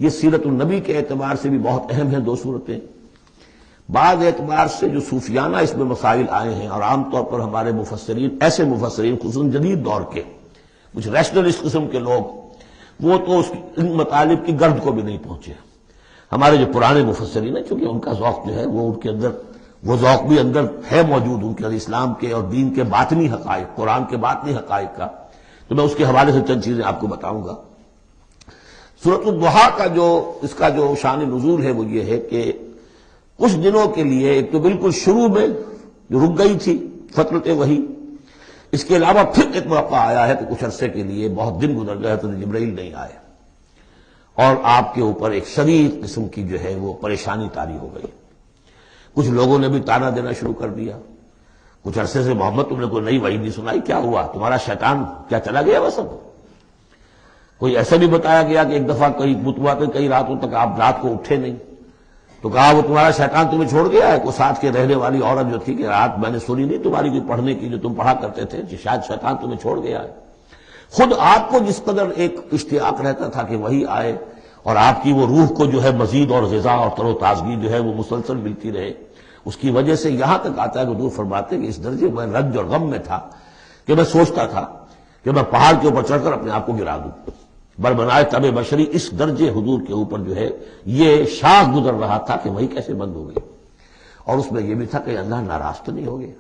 یہ سیرت النبی کے اعتبار سے بھی بہت اہم ہیں دو صورتیں. بعض اعتبار سے جو صوفیانہ اس میں مسائل آئے ہیں، اور عام طور پر ہمارے مفسرین، ایسے مفسرین خصوصاً جدید دور کے کچھ ریشنلسٹ قسم کے لوگ، وہ تو ان مطالب کی گرد کو بھی نہیں پہنچے. ہمارے جو پرانے مفسرین ہیں، چونکہ ان کا ذوق جو ہے وہ ان کے اندر، وہ ذوق بھی اندر ہے موجود ان کے اندر، اسلام کے اور دین کے باطنی حقائق، قرآن کے باطنی حقائق کا، تو میں اس کے حوالے سے چند چیزیں آپ کو بتاؤں گا. سورۃ الضحیٰ کا جو اس کا جو شان نزول ہے وہ یہ ہے کہ کچھ دنوں کے لیے، ایک تو بالکل شروع میں جو رک گئی تھی فترت وحی، اس کے علاوہ پھر ایک موقع آیا ہے کہ کچھ عرصے کے لیے بہت دن گزر گئے تو جبرائیل نہیں آئے، اور آپ کے اوپر ایک شدید قسم کی جو ہے وہ پریشانی طاری ہو گئی. کچھ لوگوں نے بھی تانا دینا شروع کر دیا. کچھ عرصے سے محمد تم نے کوئی نئی وحی نہیں سنائی، کیا ہوا تمہارا شیطان کیا چلا گیا وسط؟ کوئی ایسا بھی بتایا گیا کہ ایک دفعہ کئی متوا پہ کئی راتوں تک آپ رات کو اٹھے نہیں، تو کہا وہ تمہارا شیطان تمہیں چھوڑ گیا ہے. کوئی ساتھ کے رہنے والی عورت جو تھی کہ رات میں نے سنی نہیں تمہاری کوئی پڑھنے کی جو تم پڑھا کرتے تھے، کہ شاید شیطان تمہیں چھوڑ گیا ہے. خود آپ کو جس قدر ایک اشتیاق رہتا تھا کہ وہی آئے اور آپ کی وہ روح کو جو ہے مزید اور غذا اور تر و تازگی جو ہے وہ مسلسل ملتی رہے، اس کی وجہ سے یہاں تک آتا ہے کہ حضور فرماتے ہیں کہ اس درجے میں رنج اور غم میں تھا کہ میں سوچتا تھا کہ میں پہاڑ کے اوپر چڑھ کر اپنے آپ کو گرا دوں. بربنائے طب بشری، اس درجے حضور کے اوپر جو ہے یہ شاخ گزر رہا تھا کہ وہی کیسے بند ہو گئی. اور اس میں یہ بھی تھا کہ اللہ ناراض تو نہیں ہو گیا،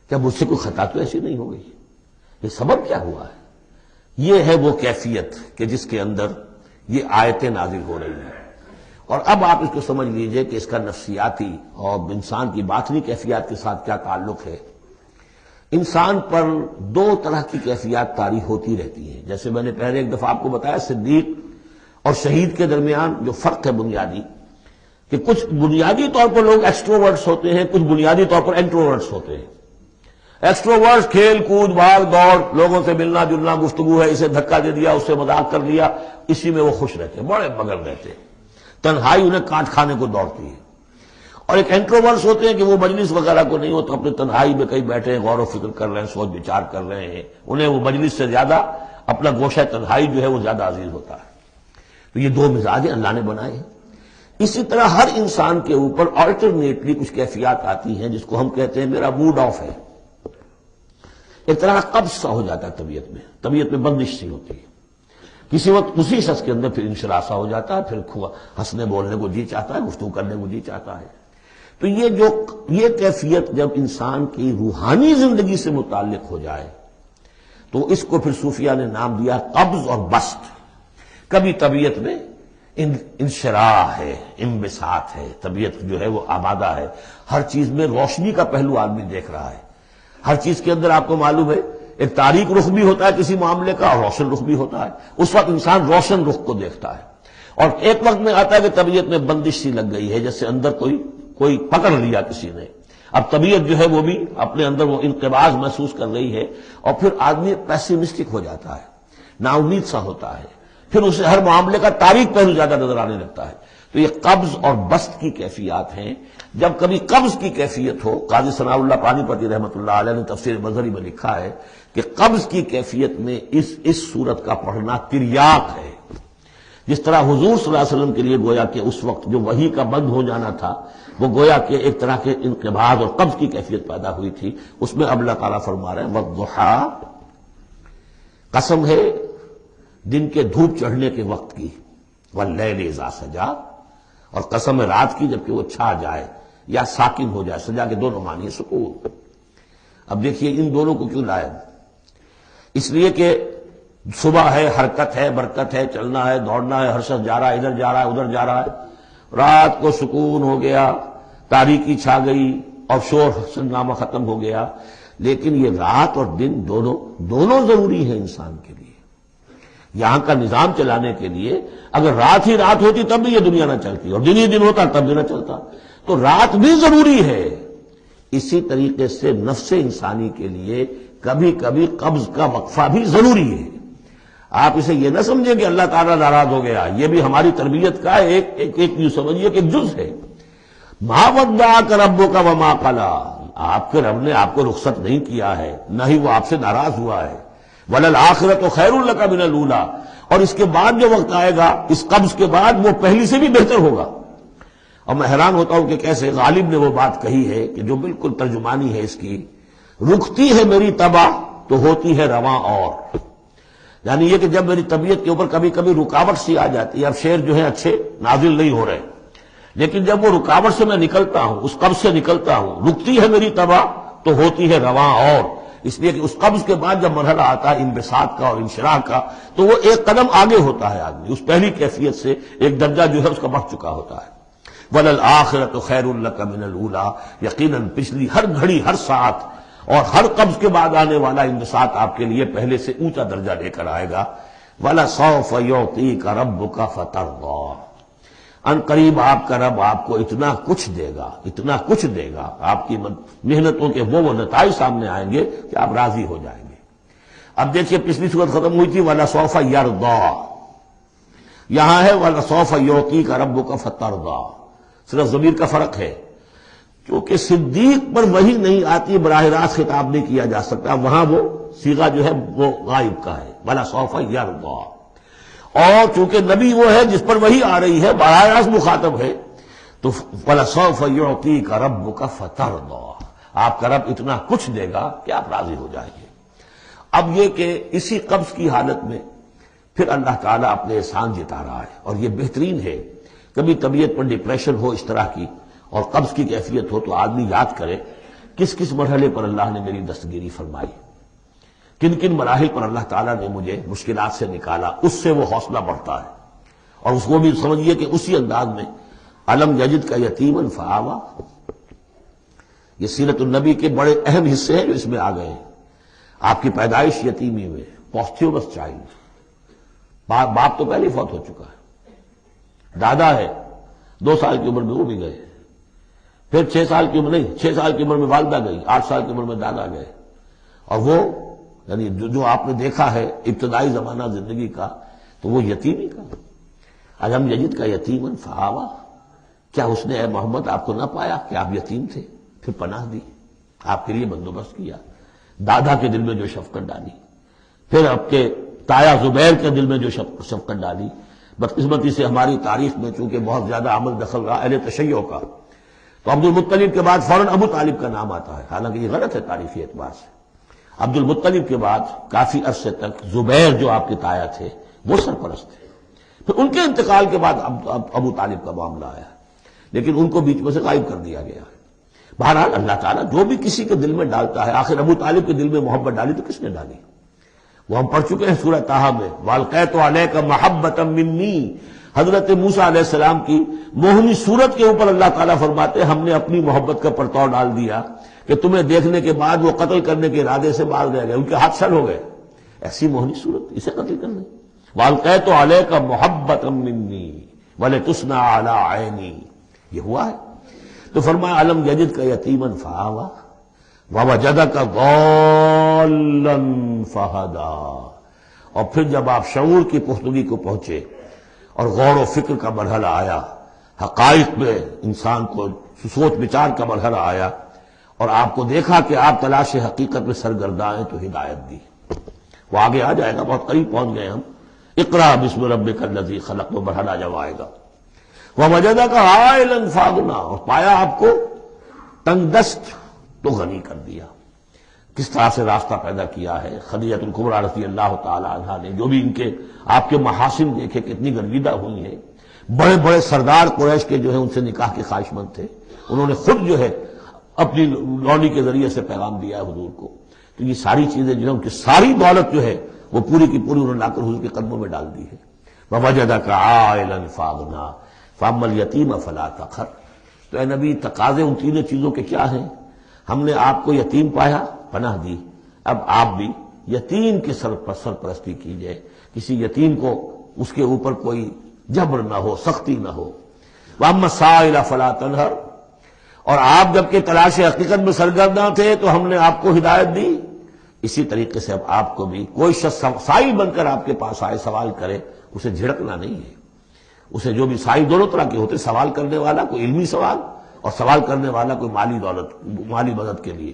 کیا مجھ سے کوئی خطا تو ایسی نہیں ہو گئی، یہ سبب کیا ہوا ہے. یہ ہے وہ کیفیت کہ جس کے اندر یہ آیتیں نازل ہو رہی ہیں. اور اب آپ اس کو سمجھ لیجئے کہ اس کا نفسیاتی اور انسان کی باطنی کیفیات کے ساتھ کیا تعلق ہے. انسان پر دو طرح کی کیفیات طاری ہوتی رہتی ہیں. جیسے میں نے پہلے ایک دفعہ آپ کو بتایا صدیق اور شہید کے درمیان جو فرق ہے بنیادی، کہ کچھ بنیادی طور پر لوگ ایکسٹروورٹس ہوتے ہیں، کچھ بنیادی طور پر انٹروورٹس ہوتے ہیں. ایکسٹروورٹس کھیل کود بھاگ دوڑ، لوگوں سے ملنا جلنا، گفتگو ہے، اسے دھکا دے دیا، اس سے مذاق کر لیا، اسی میں وہ خوش رہتے ہیں، بڑے مگن رہتے ہیں. تنہائی انہیں کانٹ کھانے کو دوڑتی ہے. اور ایک انٹروورٹس ہوتے ہیں کہ وہ مجلس وغیرہ کو نہیں ہوتا، اپنے تنہائی میں کہیں بیٹھے ہیں، غور و فکر کر رہے ہیں، سوچ بچار کر رہے ہیں. انہیں وہ مجلس سے زیادہ اپنا گوشہ تنہائی جو ہے وہ زیادہ عزیز ہوتا ہے. تو یہ دو مزاج اللہ نے بنائے ہیں. اسی طرح ہر انسان کے اوپر آلٹرنیٹلی کچھ کیفیات آتی ہیں جس کو ہم کہتے ہیں میرا موڈ آف ہے. ایک طرح کا قبض سا ہو جاتا ہے طبیعت میں بندش سی ہوتی ہے. کسی وقت اسی شخص کے اندر پھر انشراح سا ہو جاتا ہے، پھر ہنسنے بولنے کو جی چاہتا ہے، گفتگو کرنے کو جی چاہتا ہے. تو یہ کیفیت جب انسان کی روحانی زندگی سے متعلق ہو جائے تو اس کو پھر صوفیہ نے نام دیا قبض اور بسط. کبھی طبیعت میں انشراح ہے، انبساط ہے، طبیعت جو ہے وہ آبادہ ہے، ہر چیز میں روشنی کا پہلو آدمی دیکھ رہا ہے. ہر چیز کے اندر آپ کو معلوم ہے ایک تاریک رخ بھی ہوتا ہے کسی معاملے کا اور روشن رخ بھی ہوتا ہے. اس وقت انسان روشن رخ کو دیکھتا ہے. اور ایک وقت میں آتا ہے کہ طبیعت میں بندش سی لگ گئی ہے، جیسے اندر کوئی پکڑ لیا کسی نے. اب طبیعت جو ہے وہ بھی اپنے اندر وہ انقباض محسوس کر رہی ہے، اور پھر آدمی پیسیمسٹک ہو جاتا ہے، نا امید سا ہوتا ہے. پھر اسے ہر معاملے کا تاریک پہلو زیادہ نظر آنے لگتا ہے. تو یہ قبض اور بسط کی کیفیات ہیں. جب کبھی قبض کی کیفیت ہو، قاضی ثناء اللہ پانی پتی رحمۃ اللہ علیہ نے تفسیر مظہری میں لکھا ہے کہ قبض کی کیفیت میں اس صورت کا پڑھنا تریاق ہے. جس طرح حضور صلی اللہ علیہ وسلم کے لیے گویا کہ اس وقت جو وحی کا بند ہو جانا تھا وہ گویا کہ ایک طرح کے انقباض اور قبض کی کیفیت پیدا ہوئی تھی، اس میں اب اللہ تعالیٰ فرما رہے ہیں والضحیٰ، قسم ہے دن کے دھوپ چڑھنے کے وقت کی، واللیل اذا سجا، اور قسم ہے رات کی جبکہ وہ چھا جائے یا ساکن ہو جائے. سجا کے دونوں معنی سکون. اب دیکھیے ان دونوں کو کیوں لائے؟ اس لیے کہ صبح ہے، حرکت ہے، برکت ہے، چلنا ہے، دوڑنا ہے، ہر شخص جا رہا ہے، ادھر جا رہا ہے، ادھر جا رہا ہے. رات کو سکون ہو گیا، تاریکی چھا گئی اور شور سنگامہ ختم ہو گیا. لیکن یہ رات اور دن دونوں ضروری ہیں انسان کے لیے. یہاں کا نظام چلانے کے لیے اگر رات ہی رات ہوتی تب بھی یہ دنیا نہ چلتی، اور دن ہی دن ہوتا تب بھی نہ چلتا. تو رات بھی ضروری ہے. اسی طریقے سے نفس انسانی کے لیے کبھی کبھی قبض کا وقفہ بھی ضروری ہے. آپ اسے یہ نہ سمجھیں کہ اللہ تعالیٰ ناراض ہو گیا، یہ بھی ہماری تربیت کا ایک یوں سمجھیے کہ ایک جز ہے. ما ودعک ربک وما قلی، آپ کے رب نے آپ کو رخصت نہیں کیا ہے، نہ ہی وہ آپ سے ناراض ہوا ہے. وَلَلْآخِرَةُ خَيْرٌ لَكَ مِنَ الْأُولَىٰ، اور اس کے بعد جو وقت آئے گا اس قبض کے بعد وہ پہلی سے بھی بہتر ہوگا۔ اور میں حیران ہوتا ہوں کہ کیسے غالب نے وہ بات کہی ہے کہ جو بالکل ترجمانی ہے اس کی، رکتی ہے میری تباہ تو ہوتی ہے رواں اور، یعنی یہ کہ جب میری طبیعت کے اوپر کبھی کبھی رکاوٹ سی آ جاتی ہے، اب شعر جو ہے اچھے نازل نہیں ہو رہے، لیکن جب وہ رکاوٹ سے میں نکلتا ہوں، اس قبض سے نکلتا ہوں، رکتی ہے میری تباہ تو ہوتی ہے رواں اور، اس لیے کہ اس قبض کے بعد جب مرحلہ آتا ہے انبساط کا اور انشراح کا تو وہ ایک قدم آگے ہوتا ہے، آدمی اس پہلی کیفیت سے ایک درجہ جو ہے اس کا بڑھ چکا ہوتا ہے۔ وَلَلْآخِرَةُ خَيْرٌ لَكَ مِنَ الْأُولَىٰ، یقیناً پچھلی ہر گھڑی، ہر ساعت اور ہر قبض کے بعد آنے والا انبساط آپ کے لیے پہلے سے اونچا درجہ لے کر آئے گا۔ وَلَسَوْفَ يُعْطِيكَ رَبُّكَ فَتَرْضَىٰ، ان قریب آپ کا رب آپ کو اتنا کچھ دے گا، اتنا کچھ دے گا، آپ کی محنتوں کے وہ نتائج سامنے آئیں گے کہ آپ راضی ہو جائیں گے۔ اب دیکھیے پچھلی صورت ختم ہوئی تھی وَلَسَوْفَ يَرْضَىٰ، یہاں ہے وَلَسَوْفَ يُعْطِيكَ رَبُّكَ فَتَرْضَىٰ، صرف ضمیر کا فرق ہے، کیونکہ صدیق پر وحی نہیں آتی، براہ راست خطاب نہیں کیا جا سکتا، وہاں وہ صیغہ جو ہے وہ غائب کا ہے، وَلَسَوْفَ يَرْضَىٰ، اور چونکہ نبی وہ ہے جس پر وحی آ رہی ہے، براہ راست مخاطب ہے، تو وَلَسَوْفَ يُعْطِيكَ رَبُّكَ فَتَرْضَىٰ، آپ کا رب اتنا کچھ دے گا کہ آپ راضی ہو جائیں گے۔ اب یہ کہ اسی قبض کی حالت میں پھر اللہ تعالیٰ اپنے احسان جتا رہا ہے، اور یہ بہترین ہے۔ کبھی طبیعت پر ڈپریشن ہو اس طرح کی اور قبض کی کیفیت ہو تو آدمی یاد کرے کس کس مرحلے پر اللہ نے میری دستگیری فرمائی، کن کن مراحل پر اللہ تعالیٰ نے مجھے مشکلات سے نکالا، اس سے وہ حوصلہ بڑھتا ہے۔ اور اس کو بھی سمجھیے کہ اسی انداز میں علم یجد کا یتیمن فآوا، یہ سیرت النبی کے بڑے اہم حصے ہیں جو اس میں آ گئے ہیں۔ آپ کی پیدائش یتیمی میں، پوسٹیومس چائلڈ، باپ تو پہلے فوت ہو چکا ہے، دادا ہے 2 سال کی عمر میں وہ بھی گئے، پھر 6 سال کی عمر نہیں 6 سال کی عمر میں والدہ گئی، 8 سال کی عمر میں دادا گئے، اور وہ یعنی جو آپ نے دیکھا ہے ابتدائی زمانہ زندگی کا تو وہ یتیمی کا۔ علم یجد کا یتیمن فآوا، کیا اس نے اے محمد آپ کو نہ پایا کہ آپ یتیم تھے، پھر پناہ دی، آپ کے لیے بندوبست کیا، دادا کے دل میں جو شفقت ڈالی، پھر آپ کے تایا زبیر کے دل میں جو شفقت ڈالی۔ بدقسمتی سے ہماری تاریخ میں چونکہ بہت زیادہ عمل دخل رہا اہل تشیع کا، تو عبد المطلب کے بعد فوراً ابو طالب کا نام آتا ہے، حالانکہ یہ غلط ہے تاریخی اعتبار سے۔ عبد المطلب کے بعد کافی عرصے تک زبیر جو آپ کے تایا تھے وہ سرپرست تھے، پھر ان کے انتقال کے بعد ابو طالب کا معاملہ آیا، لیکن ان کو بیچ میں سے غائب کر دیا گیا ہے۔ بہرحال اللہ تعالیٰ جو بھی کسی کے دل میں ڈالتا ہے، آخر ابو طالب کے دل میں محبت ڈالی تو کس نے ڈالی؟ وہ ہم پڑھ چکے ہیں سورہ طٰہٰ میں، وَأَلْقَيْتُ عَلَيْكَ مَحَبَّةً مِّنِّي، حضرت موسیٰ علیہ السلام کی موہنی صورت کے اوپر اللہ تعالیٰ فرماتے ہیں ہم نے اپنی محبت کا پرتو ڈال دیا کہ تمہیں دیکھنے کے بعد وہ قتل کرنے کے ارادے سے باز رہ گئے، ان کے ہاتھ سر ہو گئے، ایسی موہنی صورت، اسے قتل کرنے۔ وَأَلْقَيْتُ عَلَيْكَ مَحَبَّةً مِّنِّي وَلِتُصْنَعَ عَلَىٰ عَيْنِي، یہ ہوا ہے۔ تو فرمایا علم یجد کا یتیمن فآوا ووجدک ضالا فہدا، اور پھر جب آپ شعور کی پختگی کو پہنچے اور غور و فکر کا مرحلہ آیا، حقائق میں انسان کو سوچ بچار کا مرحلہ آیا، اور آپ کو دیکھا کہ آپ تلاش حقیقت میں سرگرداں ہیں، تو ہدایت دی۔ وہ آگے آ جائے گا، بہت قریب پہنچ گئے ہم، اقرا بسم ربک الذی خلق، وہ مرحلہ جب آئے گا۔ ووجدک عائلا فاغنا، اور پایا آپ کو تنگ دست تو غنی کر دیا۔ کس طرح سے راستہ پیدا کیا ہے خدیجہ الکبریٰ رضی اللہ تعالی عنہا نے، جو بھی ان کے آپ کے محاسن دیکھے کتنی گرویدہ ہوئی ہیں۔ بڑے بڑے سردار قریش کے جو ہے ان سے نکاح کے خواہش مند تھے، انہوں نے خود جو ہے اپنی لونی کے ذریعے سے پیغام دیا ہے حضور کو۔ تو یہ ساری چیزیں جو ہے ان کی ساری دولت جو ہے وہ پوری کی پوری انہوں نے لا کر حضور کے قدموں میں ڈال دی ہے۔ ووجدک عائلا فاغنا فاما الیتیم فلا تقہر، تو اے نبی تقاضے ان تینوں چیزوں کے کیا ہیں؟ ہم نے آپ کو یتیم پایا، پناہ دی، اب آپ بھی یتیم کے سرپرستی کیجئے، کسی یتیم کو اس کے اوپر کوئی جبر نہ ہو، سختی نہ ہو۔ وَأَمَّا السَّائِلَ فَلَا تَنْهَرْ، اور آپ جبکہ تلاش حقیقت میں سرگرداں تھے تو ہم نے آپ کو ہدایت دی، اسی طریقے سے اب آپ کو بھی کوئی شخص سائل بن کر آپ کے پاس آئے سوال کرے، اسے جھڑکنا نہیں ہے۔ اسے جو بھی سائل دونوں طرح کے ہوتے، سوال کرنے والا کوئی علمی سوال اور سوال کرنے والا کوئی مالی مدد کے لیے۔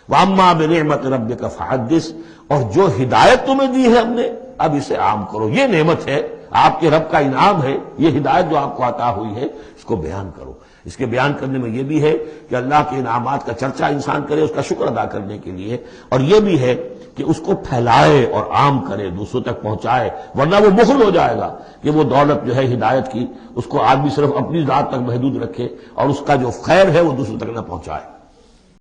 وَأَمَّا بِنِعْمَةِ رَبِّكَ فَحَدِّثْ، اور جو ہدایت تمہیں دی ہے ہم نے اب اسے عام کرو، یہ نعمت ہے، آپ کے رب کا انعام ہے، یہ ہدایت جو آپ کو عطا ہوئی ہے، اس کو بیان کرو۔ اس کے بیان کرنے میں یہ بھی ہے کہ اللہ کے انعامات کا چرچا انسان کرے اس کا شکر ادا کرنے کے لیے، اور یہ بھی ہے کہ اس کو پھیلائے اور عام کرے، دوسروں تک پہنچائے، ورنہ وہ بخل ہو جائے گا کہ وہ دولت جو ہے ہدایت کی، اس کو آدمی صرف اپنی ذات تک محدود رکھے اور اس کا جو خیر ہے وہ دوسروں تک نہ پہنچائے۔